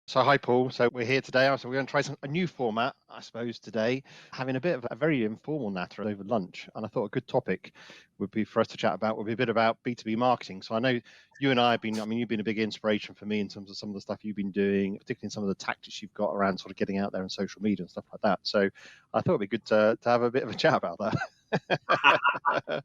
So hi Paul. So we're here today. So we're going to try a new format, I suppose, today, having a bit of a very informal natter over lunch. And I thought a good topic would be for us to chat about would be a bit about B2B marketing. So I know you and I have been, I mean, you've been a big inspiration for me in terms of some of the stuff you've been doing, particularly some of the tactics you've got around sort of getting out there on social media and stuff like that. So I thought it'd be good to have a bit of a chat about that.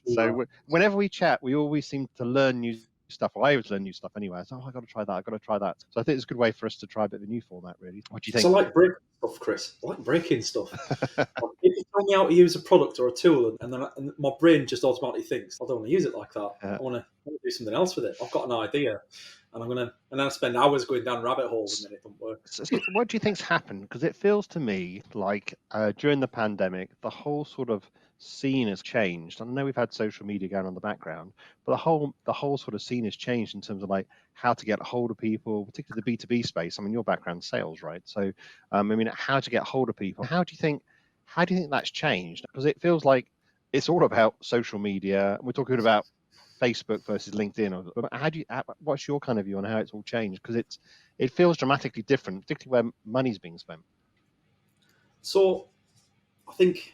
Yeah. Whenever we chat, we always seem to learn new stuff. Well, I always learn new stuff anyway. So I got to try that. I got to try that. So I think it's a good way for us to try a bit of a new format, really. What do you So think? I like breaking stuff, Chris. I like breaking stuff. Like, if you tell me how to use a product or a tool, and my brain just automatically thinks, I don't want to use it like that. I want to do something else with it. I've got an idea, and then I spend hours going down rabbit holes, and then it doesn't work. What do you think's happened? Because it feels to me like during the pandemic, the whole sort of scene has changed. I know we've had social media going on in the background, but the whole sort of scene has changed in terms of like how to get a hold of people, particularly the B2B space. I mean, your background sales, right? So, I mean, how to get hold of people. How do you think that's changed? Because it feels like it's all about social media. We're talking about Facebook versus LinkedIn. What's your kind of view on how it's all changed? Because it feels dramatically different, particularly where money's being spent. So I think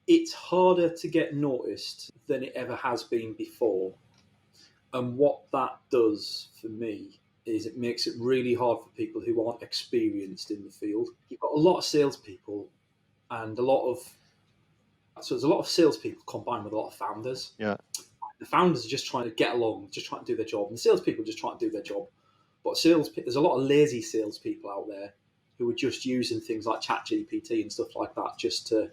it's harder to get noticed than it ever has been before. And what that does for me is it makes it really hard for people who aren't experienced in the field. You've got a lot of salespeople and there's a lot of salespeople combined with a lot of founders. Yeah, The founders are just trying to get along, just trying to do their job, and the salespeople are just trying to do their job. But there's a lot of lazy salespeople out there who are just using things like ChatGPT and stuff like that just to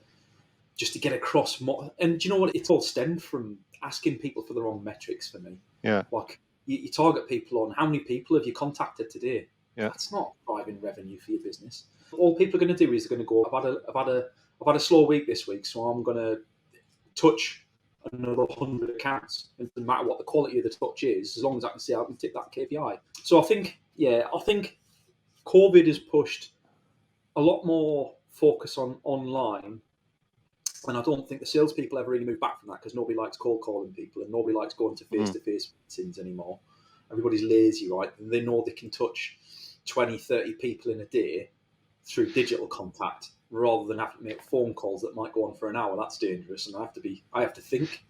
get across more. And do you know what? It's all stemmed from asking people for the wrong metrics for me. yeah, Like you target people on how many people have you contacted today. yeah. That's not driving revenue for your business. All people are going to do is they're going to go, I've had a slow week this week, so I'm going to touch another 100 accounts. It doesn't matter what the quality of the touch is, as long as I can see I can tick that KPI. So I think COVID has pushed a lot more focus on online, and I don't think the salespeople ever really move back from that because nobody likes cold calling people and nobody likes going to face-to-face meetings anymore. Everybody's lazy, right? And they know they can touch 20, 30 people in a day through digital contact rather than have to make phone calls that might go on for an hour. That's dangerous, and I have to think.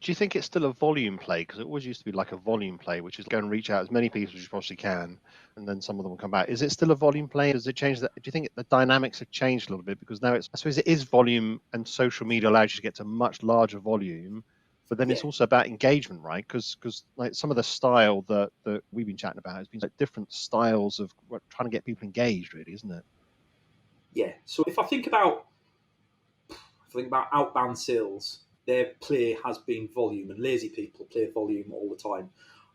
Do you think it's still a volume play? Because it always used to be like a volume play, which is go and reach out as many people as you possibly can, and then some of them will come back. Is it still a volume play? Does it change that? Do you think the dynamics have changed a little bit? Because now I suppose it is volume, and social media allows you to get to much larger volume, but then Yeah, it's also about engagement, right? Because like some of the style that we've been chatting about has been like different styles of trying to get people engaged, really, isn't it? yeah. So if I think about outbound sales, their play has been volume, and lazy people play volume all the time.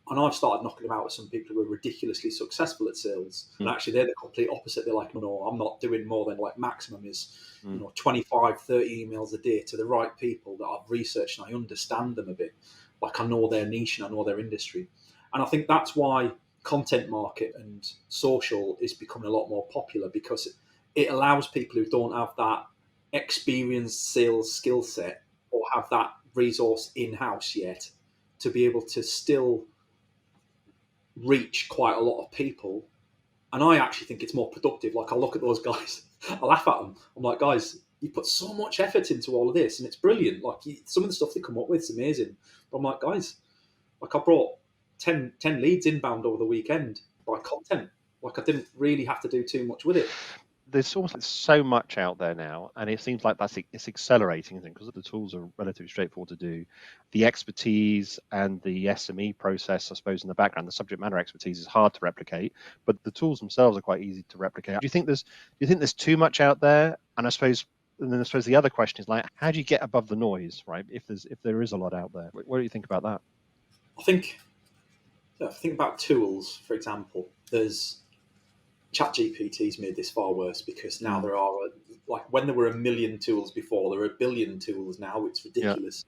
And I've started knocking them out with some people who are ridiculously successful at sales. And Mm, actually, they're the complete opposite. They're like, no, I'm not doing more than like maximum is, mm, 25, 30 emails a day to the right people that I've researched and I understand them a bit. Like I know their niche and I know their industry. And I think that's why content market and social is becoming a lot more popular because it allows people who don't have that experienced sales skill set or have that resource in house yet to be able to still reach quite a lot of people. And I actually think it's more productive. Like I look at those guys, I laugh at them. I'm like, guys, you put so much effort into all of this, and it's brilliant. Like some of the stuff they come up with is amazing. But I'm like, guys, like I brought 10 leads inbound over the weekend by content. Like I didn't really have to do too much with it. there's almost like so much out there now, and it seems like it's accelerating, I think, because the tools are relatively straightforward to do. The expertise and the SME process, I suppose, in the background, the subject matter expertise is hard to replicate, but the tools themselves are quite easy to replicate. Do you think there's too much out there? And then I suppose the other question is like, how do you get above the noise, right? If there is a lot out there, what do you think about that? I think about tools, for example. There's ChatGPT's made this far worse because now Mm, there are like when there were a million tools before, there are a billion tools now. It's yeah, ridiculous,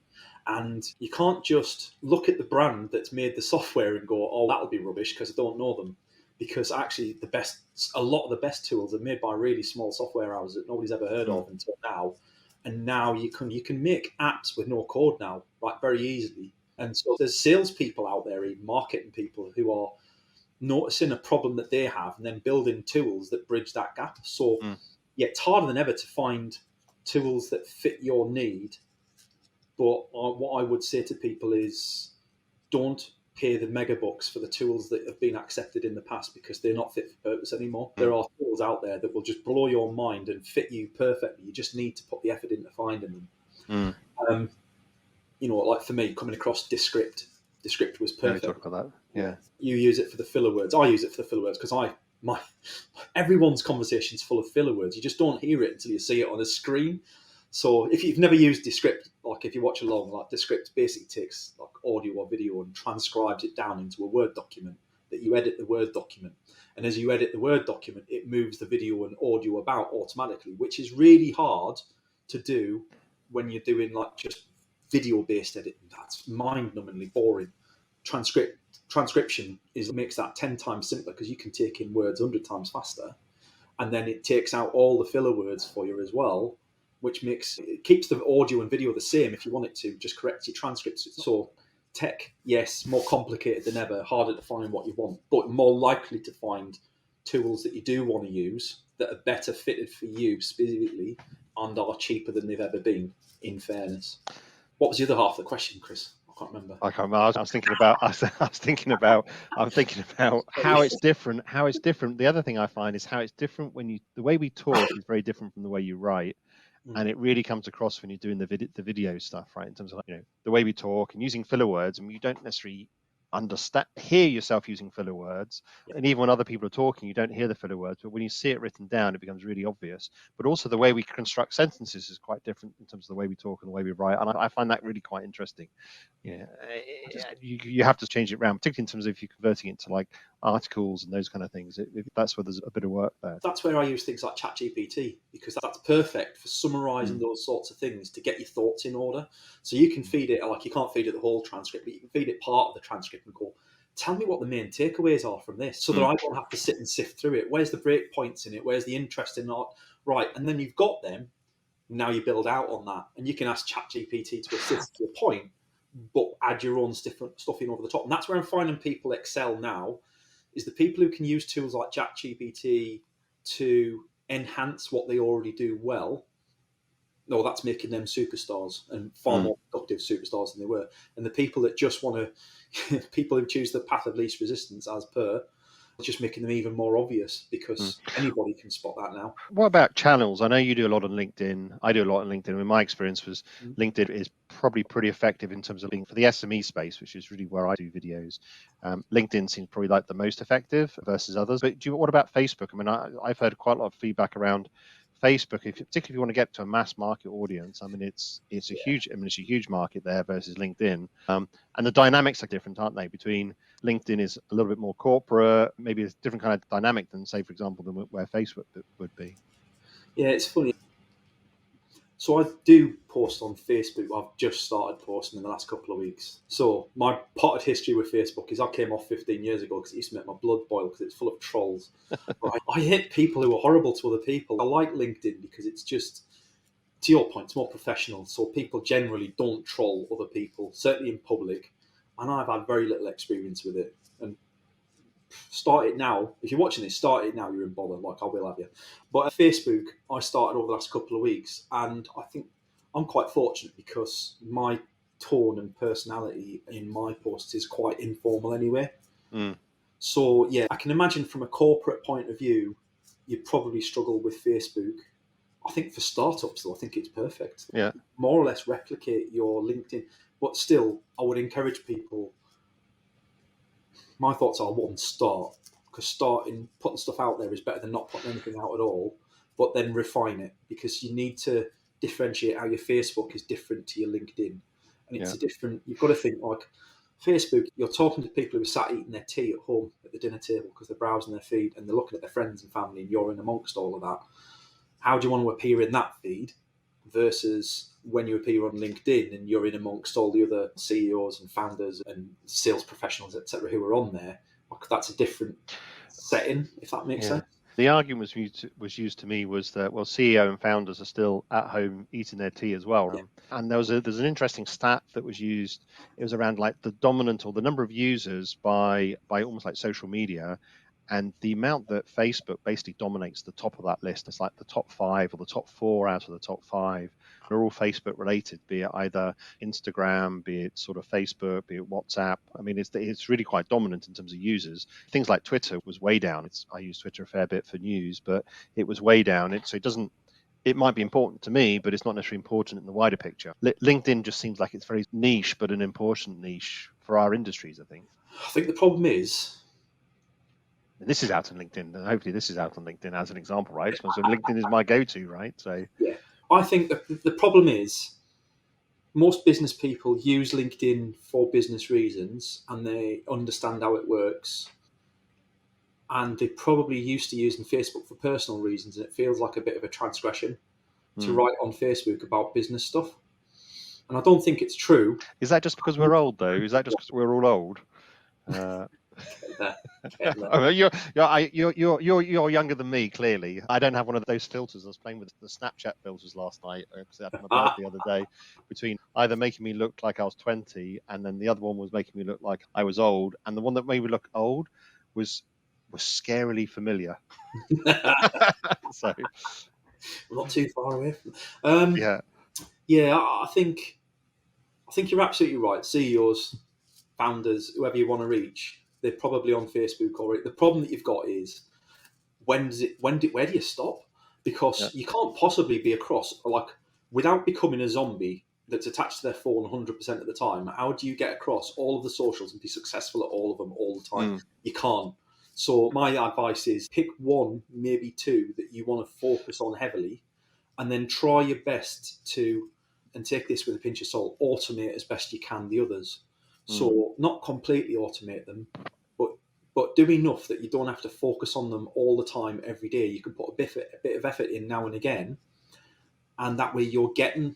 and you can't just look at the brand that's made the software and go, "Oh, that'll be rubbish" because I don't know them. Because actually, a lot of the best tools are made by really small software houses that nobody's ever heard mm, of until now, and now you can make apps with no code now, like very easily. And so there's salespeople out there, even marketing people, who are noticing a problem that they have and then building tools that bridge that gap. So yeah, it's harder than ever to find tools that fit your need. But what I would say to people is, don't pay the mega bucks for the tools that have been accepted in the past, because they're not fit for purpose anymore. There are tools out there that will just blow your mind and fit you perfectly. You just need to put the effort into finding them. Like for me, coming across Descript was perfect. Talk about that. Yeah. You use it for the filler words. I use it for the filler words because everyone's conversation's full of filler words. You just don't hear it until you see it on a screen. So if you've never used Descript, like if you watch along, like Descript basically takes like audio or video and transcribes it down into a Word document that you edit the Word document. And as you edit the Word document, it moves the video and audio about automatically, which is really hard to do when you're doing like just video-based editing. That's mind-numbingly boring. Transcription makes that 10 times simpler, because you can take in words 100 times faster, and then it takes out all the filler words for you as well, which keeps the audio and video the same if you want it to, just corrects your transcripts. So tech, yes, more complicated than ever, harder to find what you want, but more likely to find tools that you do want to use that are better fitted for you specifically and are cheaper than they've ever been, in fairness. What was the other half of the question, Chris? I can't remember. I was thinking about how it's different. The other thing I find is how it's different the way we talk is very different from the way you write. And it really comes across when you're doing the video stuff, right? In terms of the way we talk and using filler words, and you don't necessarily hear yourself using filler words. And even when other people are talking, you don't hear the filler words, but when you see it written down, it becomes really obvious. But also the way we construct sentences is quite different in terms of the way we talk and the way we write. And I find that really quite interesting. Yeah, you have to change it around, particularly in terms of if you're converting it to like articles and those kind of things. That's where there's a bit of work there. That's where I use things like ChatGPT, because that's perfect for summarising those sorts of things to get your thoughts in order. So you can feed it, like you can't feed it the whole transcript, but you can feed it part of the transcript and go, tell me what the main takeaways are from this, so that I don't have to sit and sift through it. Where's the break points in it? Where's the interesting art? Right, and then you've got them. Now you build out on that, and you can ask ChatGPT to assist to a point, but add your own stuff in over the top. And that's where I'm finding people excel now, is the people who can use tools like ChatGPT to enhance what they already do well. No, that's making them superstars, and far more productive superstars than they were. And the people that just want to, people who choose the path of least resistance as per, just making them even more obvious, because anybody can spot that now. What about channels? I know you do a lot on LinkedIn. I do a lot on LinkedIn. I mean, my experience was LinkedIn is probably pretty effective in terms of being for the SME space, which is really where I do videos. LinkedIn seems probably like the most effective versus others. But what about Facebook? I mean, I've heard quite a lot of feedback around Facebook, particularly if you want to get to a mass market audience. I mean, it's a huge market there versus LinkedIn, and the dynamics are different, aren't they? Between LinkedIn is a little bit more corporate, maybe it's a different kind of dynamic than, say, for example, than where Facebook would be. Yeah, it's funny. So I do post on Facebook. I've just started posting in the last couple of weeks. So my potted history with Facebook is I came off 15 years ago because it used to make my blood boil because it's full of trolls. I hate people who are horrible to other people. I like LinkedIn because it's just, to your point, it's more professional. So people generally don't troll other people, certainly in public. And I've had very little experience with it. And start it now. If you're watching this, start it now. You're in bother, like I will have you. But at Facebook, I started over the last couple of weeks, and I think I'm quite fortunate because my tone and personality in my posts is quite informal anyway. So yeah, I can imagine from a corporate point of view, you'd probably struggle with Facebook. I think for startups, though, I think it's perfect. Yeah, more or less replicate your LinkedIn, but still, I would encourage people. My thoughts are, one, start, because putting stuff out there is better than not putting anything out at all, but then refine it, because you need to differentiate how your Facebook is different to your LinkedIn. And it's you've got to think like Facebook, you're talking to people who are sat eating their tea at home at the dinner table because they're browsing their feed and they're looking at their friends and family, and you're in amongst all of that. How do you want to appear in that feed versus when you appear on LinkedIn and you're in amongst all the other CEOs and founders and sales professionals, etc., who are on there? That's a different setting, if that makes sense. The argument was used to me was that, well, CEO and founders are still at home eating their tea as well. Yeah. And there's an interesting stat that was used. It was around like the dominant or the number of users by almost like social media, and the amount that Facebook basically dominates the top of that list. It's like the top 5 or the top 4 out of the top 5 are all Facebook related, be it either Instagram, be it sort of Facebook, be it WhatsApp. I mean, it's really quite dominant in terms of users. Things like Twitter was way down. I use Twitter a fair bit for news, but it was way down. So it doesn't. It might be important to me, but it's not necessarily important in the wider picture. LinkedIn just seems like it's very niche, but an important niche for our industries, I think. I think the problem is, this is out on LinkedIn, and hopefully this is out on LinkedIn as an example, right? So LinkedIn is my go-to, right? So yeah, I think the problem is most business people use LinkedIn for business reasons, and they understand how it works. And they probably used to using Facebook for personal reasons, and it feels like a bit of a transgression to write on Facebook about business stuff. And I don't think it's true. Is that just because we're old, though? Is that just because we're all old? You're younger than me, clearly. I don't have one of those filters. I was playing with the Snapchat filters last night because I had my birthday the other day. Between either making me look like I was 20, and then the other one was making me look like I was old, and the one that made me look old was scarily familiar. So we're not too far away from yeah. I think you're absolutely right. CEOs, founders, whoever you want to reach, they're probably on Facebook already. The problem that you've got is where do you stop? Because you can't possibly be across, like, without becoming a zombie that's attached to their phone 100% of the time. How do you get across all of the socials and be successful at all of them all the time? You can't. So my advice is pick one, maybe two that you want to focus on heavily, and then try your best to, and take this with a pinch of salt, automate as best you can the others. So not completely automate them, but do enough that you don't have to focus on them all the time every day. You can put a bit of effort in now and again, and that way you're getting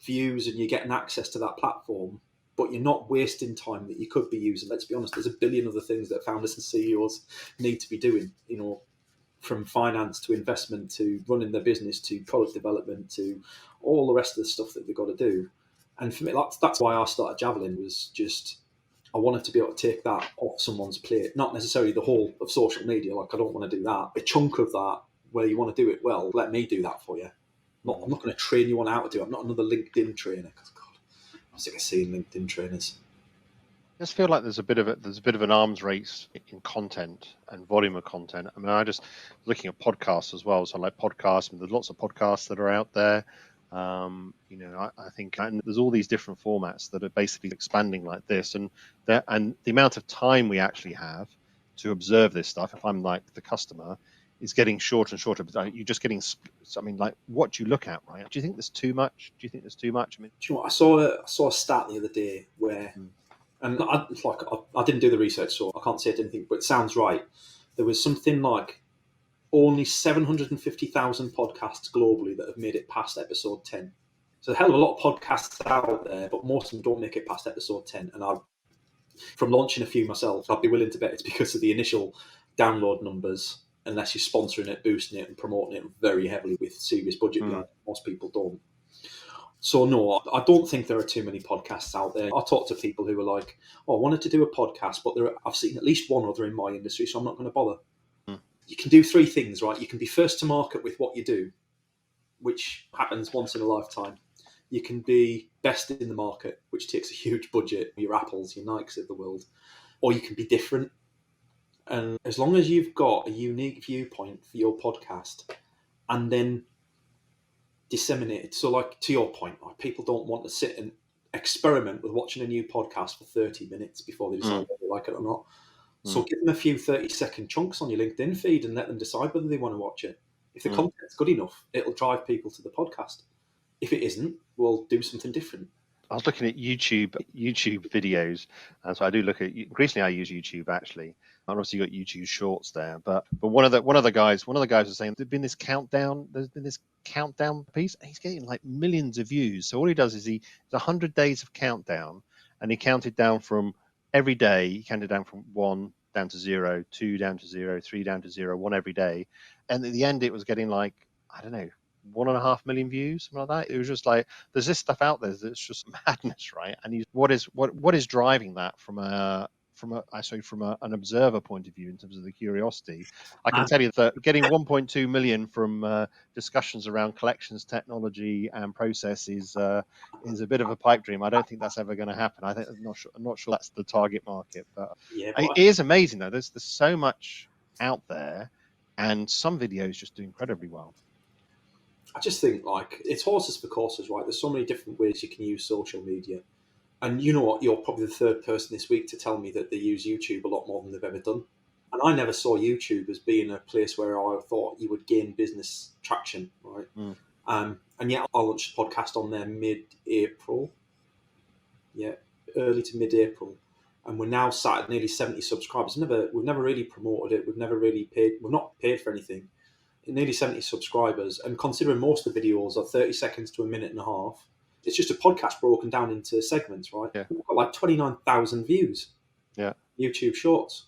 views and you're getting access to that platform, but you're not wasting time that you could be using. Let's be honest, there's a billion other things that founders and CEOs need to be doing, from finance to investment to running their business to product development to all the rest of the stuff that they've got to do. And for me, that's why I started Javelin, was just I wanted to be able to take that off someone's plate. Not necessarily the whole of social media, like I don't want to do that. A chunk of that where you want to do it well, let me do that for you. I'm not going to train you on how to do it. I'm not another LinkedIn trainer. Because God, I'm sick of seeing LinkedIn trainers. I just feel like there's a bit of an arms race in content and volume of content. I mean, I just looking at podcasts as well. So I like podcasts. I mean, there's lots of podcasts that are out there. I think there's all these different formats that are basically expanding like this, and the amount of time we actually have to observe this stuff, if I'm like the customer, is getting shorter and shorter. But you're just getting, I mean, like, what do you look at, right? Do you think there's too much? I mean, do you know what? I saw a stat the other day where, and I didn't do the research, so I can't say anything, but it sounds right. There was something like only 750,000 podcasts globally that have made it past episode 10. So a hell of a lot of podcasts out there, but most of them don't make it past episode 10. And from launching a few myself, I'd be willing to bet it's because of the initial download numbers, unless you're sponsoring it, boosting it, and promoting it very heavily with serious budget behind it. Most people don't. So no, I don't think there are too many podcasts out there. I talk to people who are like, I wanted to do a podcast, but I've seen at least one other in my industry, so I'm not going to bother. You can do three things, right? You can be first to market with what you do, which happens once in a lifetime. You can be best in the market, which takes a huge budget, your Apples, your Nikes of the world. Or you can be different. And as long as you've got a unique viewpoint for your podcast and then disseminate it. So, like, to your point, people don't want to sit and experiment with watching a new podcast for 30 minutes before they decide whether they like it or not. So give them a few 30-second chunks on your LinkedIn feed and let them decide whether they want to watch it. If the content's good enough, it'll drive people to the podcast. If it isn't, we'll do something different. I was looking at YouTube videos, and so I do look at. Increasingly, I use YouTube actually. And obviously, you got YouTube Shorts there, but one of the guys was saying there's been this countdown piece, and he's getting like millions of views. So all he does is it's 100 days of countdown, and he counted down from every day. He counted down from 1, down to 0, 2 down to 0, 3 down to 0, 1 every day. And at the end, it was getting like, I don't know, 1.5 million views, something like that. It was just like, there's this stuff out there that's just madness, right? And what is driving that from an observer point of view in terms of the curiosity? I can tell you that getting 1.2 million from discussions around collections technology and process is a bit of a pipe dream. I don't think that's ever going to happen. I'm not sure that's the target market, but it is amazing though. There's so much out there, and some videos just do incredibly well. I just think like it's horses for courses, right? There's so many different ways you can use social media. And you know what? You're probably the third person this week to tell me that they use YouTube a lot more than they've ever done. And I never saw YouTube as being a place where I thought you would gain business traction, right? And yet I launched a podcast on there mid-April. Yeah, early to mid-April. And we're now sat at nearly 70 subscribers. We've never really promoted it. We've never really paid. We're not paid for anything. Nearly 70 subscribers. And considering most of the videos are 30 seconds to a minute and a half, it's just a podcast broken down into segments, right? Yeah. We've got like 29,000 views. Yeah. YouTube Shorts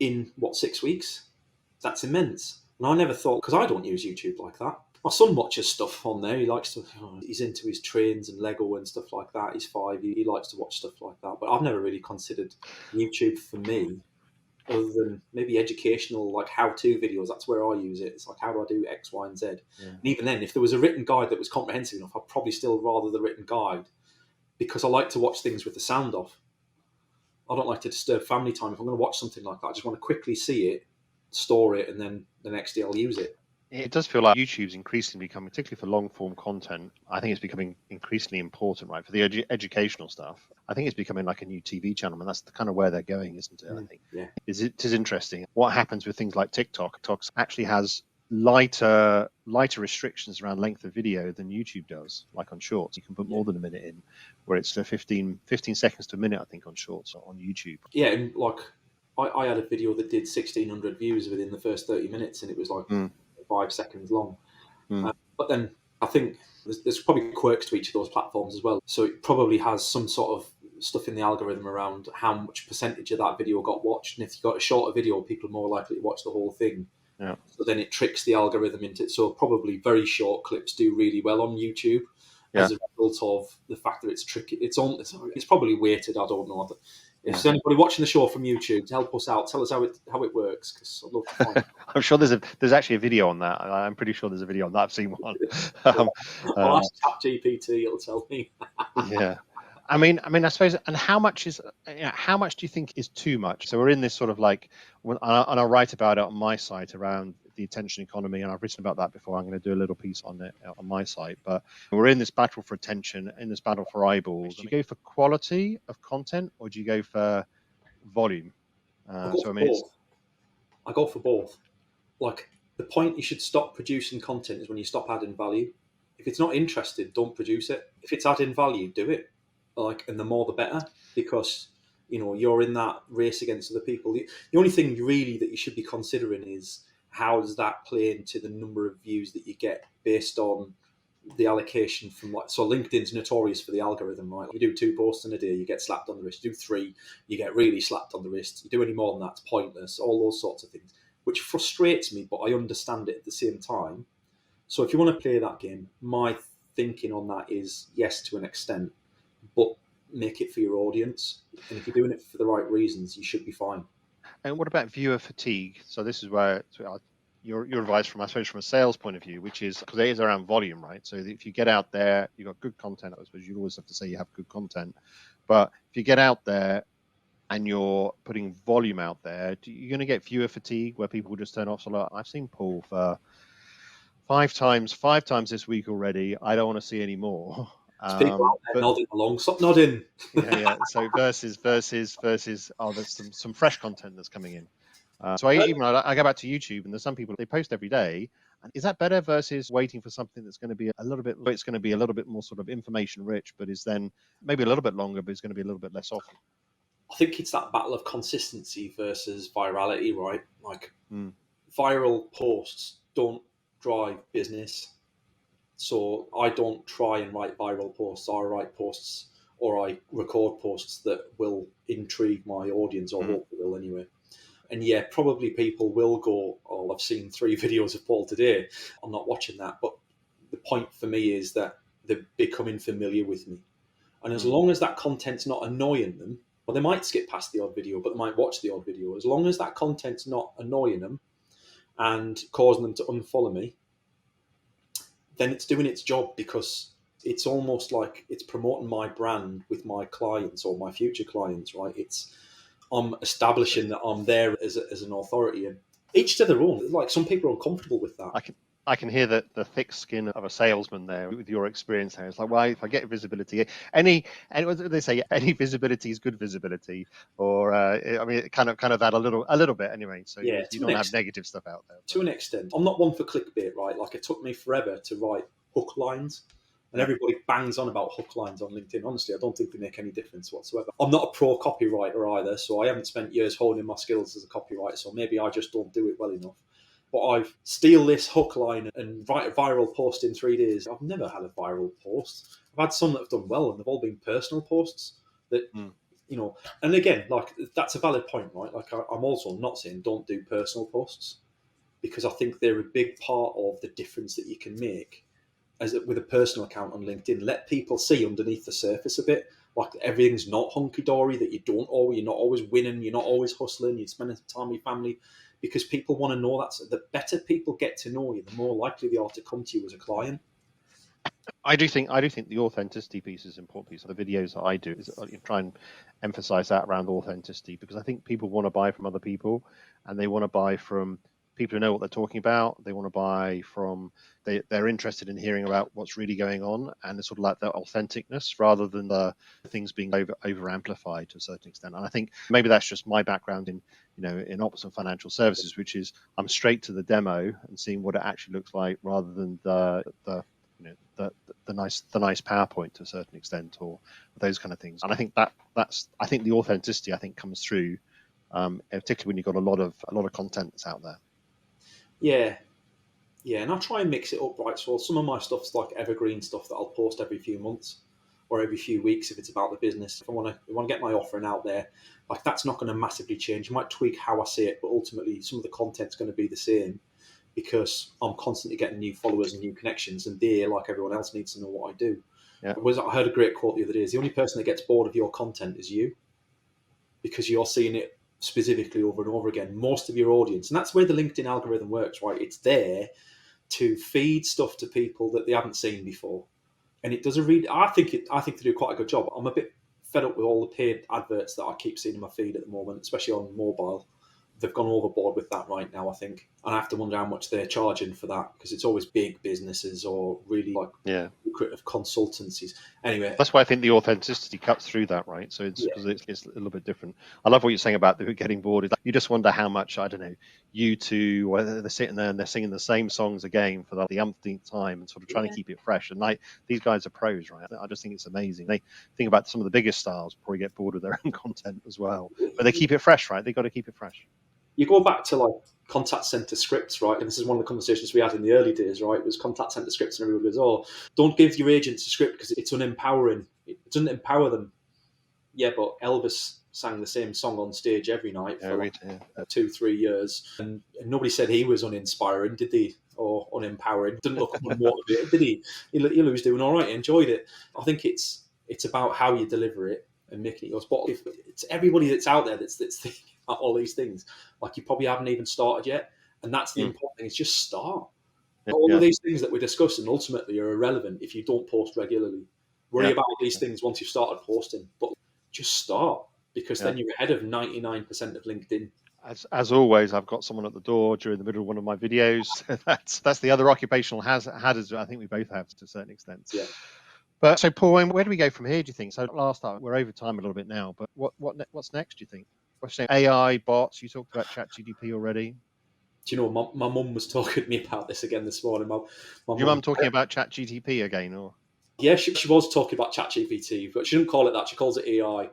in 6 weeks? That's immense. And I never thought, because I don't use YouTube like that. My son watches stuff on there. He likes to, he's into his trains and Lego and stuff like that. He's 5. He likes to watch stuff like that. But I've never really considered YouTube for me, other than maybe educational, like how-to videos. That's where I use it. It's like, how do I do X, Y, and Z? Yeah. And even then, if there was a written guide that was comprehensive enough, I'd probably still rather the written guide, because I like to watch things with the sound off. I don't like to disturb family time. If I'm going to watch something like that, I just want to quickly see it, store it, and then the next day I'll use it. It does feel like YouTube's increasingly becoming, particularly for long-form content, I think it's becoming increasingly important, right? For the educational stuff, I think it's becoming like a new TV channel, and that's the kind of where they're going, isn't it? I think. Yeah. It is interesting. What happens with things like TikTok? TikTok actually has lighter restrictions around length of video than YouTube does, like on Shorts. You can put more than a minute in, where it's 15 seconds to a minute, I think, on Shorts on YouTube. Yeah, and like I had a video that did 1,600 views within the first 30 minutes, and it was like 5 seconds long. But then I think there's probably quirks to each of those platforms as well. So it probably has some sort of stuff in the algorithm around how much percentage of that video got watched. And if you've got a shorter video, people are more likely to watch the whole thing. Yeah. So then it tricks the algorithm into it. So probably very short clips do really well on YouTube as a result of the fact that it's tricky. It's probably weighted. I don't know. If there's anybody watching the show from YouTube, to help us out, tell us how it works, because I'd love to find it. I'm sure there's actually a video on that. I'm pretty sure there's a video on that. I've seen one. I'll ask ChatGPT; it'll tell me. Yeah. I mean, I suppose, and how much do you think is too much? So we're in this sort of like, and I'll write about it on my site around the attention economy, and I've written about that before. I'm going to do a little piece on it on my site, but we're in this battle for attention, in this battle for eyeballs. Do you go for quality of content, or do you go for volume? I go for both. Like, the point you should stop producing content is when you stop adding value. If it's not interested, don't produce it. If it's adding value, do it. And the more the better, because you're in that race against other people. The only thing really that you should be considering is how does that play into the number of views that you get based on the allocation from so LinkedIn's notorious for the algorithm, right? You do 2 posts in a day, you get slapped on the wrist. You do 3, you get really slapped on the wrist. You do any more than that, it's pointless. All those sorts of things, which frustrates me, but I understand it at the same time. So if you want to play that game, my thinking on that is yes, to an extent, but make it for your audience. And if you're doing it for the right reasons, you should be fine. And what about viewer fatigue? So this is where your advice from, I suppose, from a sales point of view, which is, because it is around volume, right? So if you get out there, you've got good content. I suppose you always have to say you have good content. But if you get out there and you're putting volume out there, you're going to get viewer fatigue where people will just turn off. So I've seen Paul for 5 times this week already. I don't want to see any more. People out there nodding along. Stop nodding. Yeah. So versus. Oh, there's some fresh content that's coming in. So I go back to YouTube, and there's some people, they post every day. And is that better versus waiting for something that's going to be a little bit more sort of information rich, but is then maybe a little bit longer, but it's going to be a little bit less often? I think it's that battle of consistency versus virality, right? Like viral posts don't drive business. So I don't try and write viral posts. I write posts, or I record posts that will intrigue my audience, or hope it will anyway. And yeah, probably people will go, oh, I've seen 3 videos of Paul today, I'm not watching that. But the point for me is that they're becoming familiar with me. And as long as that content's not annoying them, well, they might skip past the odd video, but they might watch the odd video. As long as that content's not annoying them and causing them to unfollow me, then it's doing its job, because it's almost like it's promoting my brand with my clients or my future clients, right? I'm establishing that I'm there as an authority, and each to their own. Like, some people are uncomfortable with that. I can hear the thick skin of a salesman there with your experience there. It's like, well, if I get visibility, any what do they say? Any visibility is good visibility, or I mean, kind of that a little bit anyway. So Yeah, you don't have negative stuff out there. To an extent, I'm not one for clickbait, right? Like, it took me forever to write hook lines, and everybody bangs on about hook lines on LinkedIn. Honestly, I don't think they make any difference whatsoever. I'm not a pro copywriter either, so I haven't spent years honing my skills as a copywriter, so maybe I just don't do it well enough. But I've steal this hook line and write a viral post in 3 days. I've never had a viral post. I've had some that have done well, and they've all been personal posts that, you know, and again, like, that's a valid point, right? Like, I'm also not saying don't do personal posts, because I think they're a big part of the difference that you can make with a personal account on LinkedIn. Let people see underneath the surface a bit. Like, everything's not hunky dory, that you're not always winning, you're not always hustling, you're spending time with your family, because people want to know that. So the better people get to know you, the more likely they are to come to you as a client. I do think the authenticity piece is important piece of the videos that I do, is try and emphasize that around authenticity, because I think people want to buy from other people, and they want to buy from people who know what they're talking about. They want to buy from, they're interested in hearing about what's really going on, and it's sort of like that authenticness rather than the things being over amplified to a certain extent. And I think maybe that's just my background in ops and financial services, which is I'm straight to the demo and seeing what it actually looks like, rather than the nice PowerPoint to a certain extent, or those kind of things. And I think I think the authenticity comes through, particularly when you've got a lot of content that's out there. Yeah, and I try and mix it up, right? So some of my stuff's like evergreen stuff that I'll post every few months or every few weeks if it's about the business. If I want to get my offering out there, like, that's not going to massively change. I might tweak how I say it, but ultimately some of the content's going to be the same, because I'm constantly getting new followers and new connections, and they, like everyone else, needs to know what I do. Yeah. I heard a great quote the other day: is the only person that gets bored of your content is you, because you're seeing it specifically over and over again. Most of your audience, and that's where the LinkedIn algorithm works, right? It's there to feed stuff to people that they haven't seen before, and it does I think they do quite a good job. I'm a bit fed up with all the paid adverts that I keep seeing in my feed at the moment, especially on mobile. They've gone overboard with that right now, I think. And I have to wonder how much they're charging for that, because it's always big businesses or really lucrative consultancies. Anyway, that's why I think the authenticity cuts through that, right? So it's a little bit different. I love what you're saying about getting bored. It's like, you just wonder how much, I don't know, U2, whether they're sitting there and they're singing the same songs again for the umpteenth time and sort of trying to keep it fresh. And these guys are pros, right? I just think it's amazing. They think about some of the biggest stars probably get bored of their own content as well, but they keep it fresh, right? They got to keep it fresh. You go back to like contact center scripts, right? And this is one of the conversations we had in the early days, right? It was contact center scripts, and everybody goes, "Oh, don't give your agents a script because it's unempowering. It doesn't empower them." Yeah, but Elvis sang the same song on stage every night for 2-3 years, and nobody said he was uninspiring, did they? Or unempowering? Didn't look unmotivated, did he? He was doing all right. He enjoyed it. I think it's about how you deliver it and making it yours. But if it's everybody that's out there that's thinking about all these things, like, you probably haven't even started yet, and that's the important thing: is just start. All of these things that we're discussing ultimately are irrelevant if you don't post regularly. Worry about these things once you've started posting, but just start, because then you're ahead of 99% of LinkedIn. As always, I've got someone at the door during the middle of one of my videos. That's the other occupational hazards I think we both have to a certain extent. Yeah. But so, Paul, where do we go from here, do you think? So last time, we're over time a little bit now, but what's next, do you think? AI, bots, you talked about ChatGPT already. Do you know, my mum was talking to me about this again this morning. Your mum talking about ChatGPT again, or? Yeah, she was talking about ChatGPT, but she didn't call it that. She calls it AI.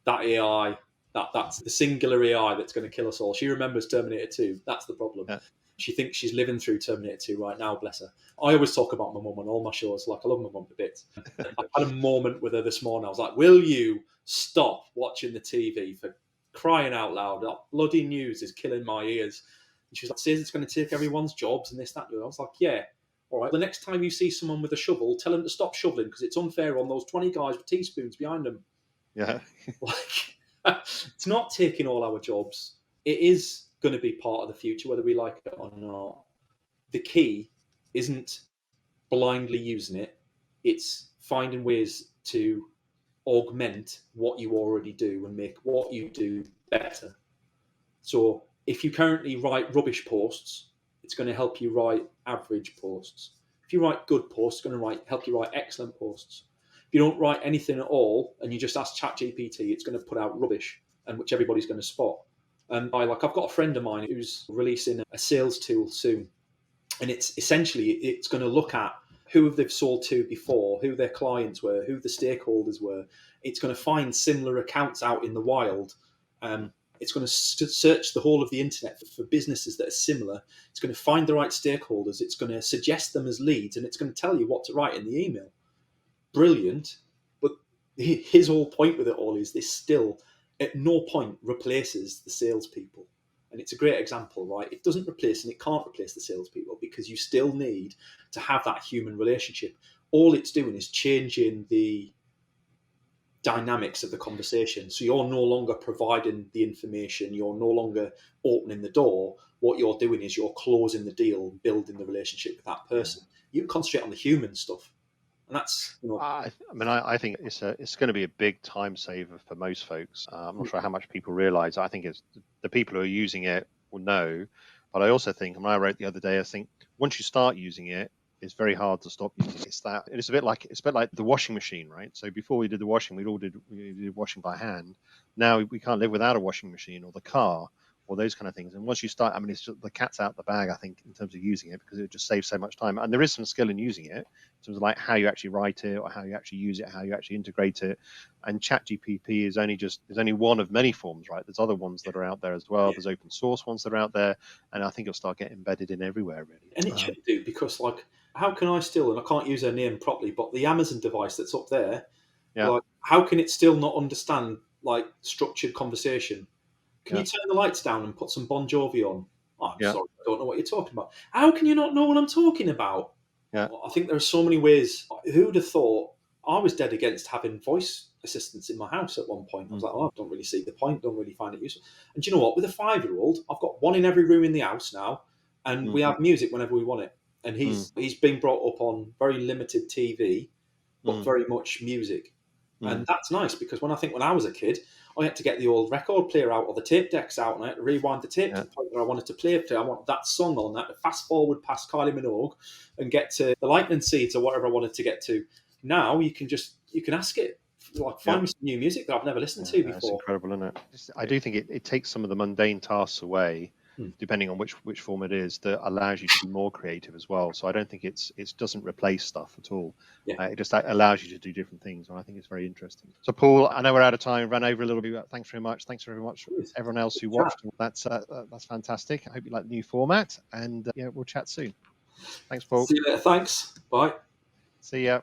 That AI, that's the singular AI that's going to kill us all. She remembers Terminator 2. That's the problem. Yeah. She thinks she's living through Terminator 2 right now, bless her. I always talk about my mum on all my shows. Like, I love my mum a bit. I had a moment with her this morning. I was like, will you stop watching the TV for crying out loud. That bloody news is killing my ears. And she was like, says it's going to take everyone's jobs and this, that, and the other. I was like, yeah. All right, the next time you see someone with a shovel, tell them to stop shoveling because it's unfair on those 20 guys with teaspoons behind them. Yeah. Like, it's not taking all our jobs. It is going to be part of the future, whether we like it or not. The key isn't blindly using it. It's finding ways to augment what you already do and make what you do better. So if you currently write rubbish posts, it's going to help you write average posts. If you write good posts, it's going to help you write excellent posts. If you don't write anything at all and you just ask ChatGPT, it's going to put out rubbish, and which everybody's going to spot. And I've got a friend of mine who's releasing a sales tool soon, and it's going to look at who they've sold to before, who their clients were, who the stakeholders were. It's going to find similar accounts out in the wild. It's going to search the whole of the internet for businesses that are similar. It's going to find the right stakeholders. It's going to suggest them as leads, and it's going to tell you what to write in the email. Brilliant. But his whole point with it all is this still at no point replaces the salespeople. And it's a great example, right? It doesn't replace and it can't replace the salespeople because you still need to have that human relationship. All it's doing is changing the dynamics of the conversation. So you're no longer providing the information, you're no longer opening the door. What you're doing is you're closing the deal, building the relationship with that person. You concentrate on the human stuff. And that's, I think it's going to be a big time saver for most folks. I'm not sure how much people realize. I think it's the people who are using it will know. But I also think, and I wrote the other day, I think once you start using it, it's very hard to stop using it. It's a bit like the washing machine, right? So before we did the washing, we did washing by hand. Now we can't live without a washing machine or the car or those kind of things. And once you start, it's just, the cat's out the bag, I think, in terms of using it, because it just saves so much time. And there is some skill in using it, in terms of like how you actually write it or how you actually use it, how you actually integrate it. And ChatGPT is only one of many forms, right? There's other ones that are out there as well. Yeah. There's open source ones that are out there, and I think it'll start getting embedded in everywhere, really. And it should do, because how can I still, and I can't use her name properly, but the Amazon device that's up there, how can it still not understand structured conversation? Can you turn the lights down and put some Bon Jovi on? Oh, I'm sorry, I don't know what you're talking about. How can you not know what I'm talking about? Yeah. Well, I think there are so many ways. Who'd have thought? I was dead against having voice assistants in my house at one point. I was like, I don't really see the point, don't really find it useful. And do you know what? With a 5-year-old, I've got one in every room in the house now, and we have music whenever we want it. And he's been brought up on very limited TV, but very much music. And that's nice, because when I was a kid, I had to get the old record player out or the tape decks out, and I had to rewind the tape to the point where I wanted to play it. I want that song on that, to fast forward past Kylie Minogue and get to the Lightning Seeds or whatever I wanted to get to. Now you can ask it, find me some new music that I've never listened to before. That's incredible, isn't it? I do think it takes some of the mundane tasks away, depending on which form it is, that allows you to be more creative as well. So I don't think it doesn't replace stuff at all. Yeah. It just allows you to do different things, and I think it's very interesting. So Paul, I know we're out of time, ran over a little bit, but thanks very much. Thanks very much everyone else who watched. That's fantastic. I hope you like the new format, and we'll chat soon. Thanks, Paul. See you later. Thanks. Bye. See ya.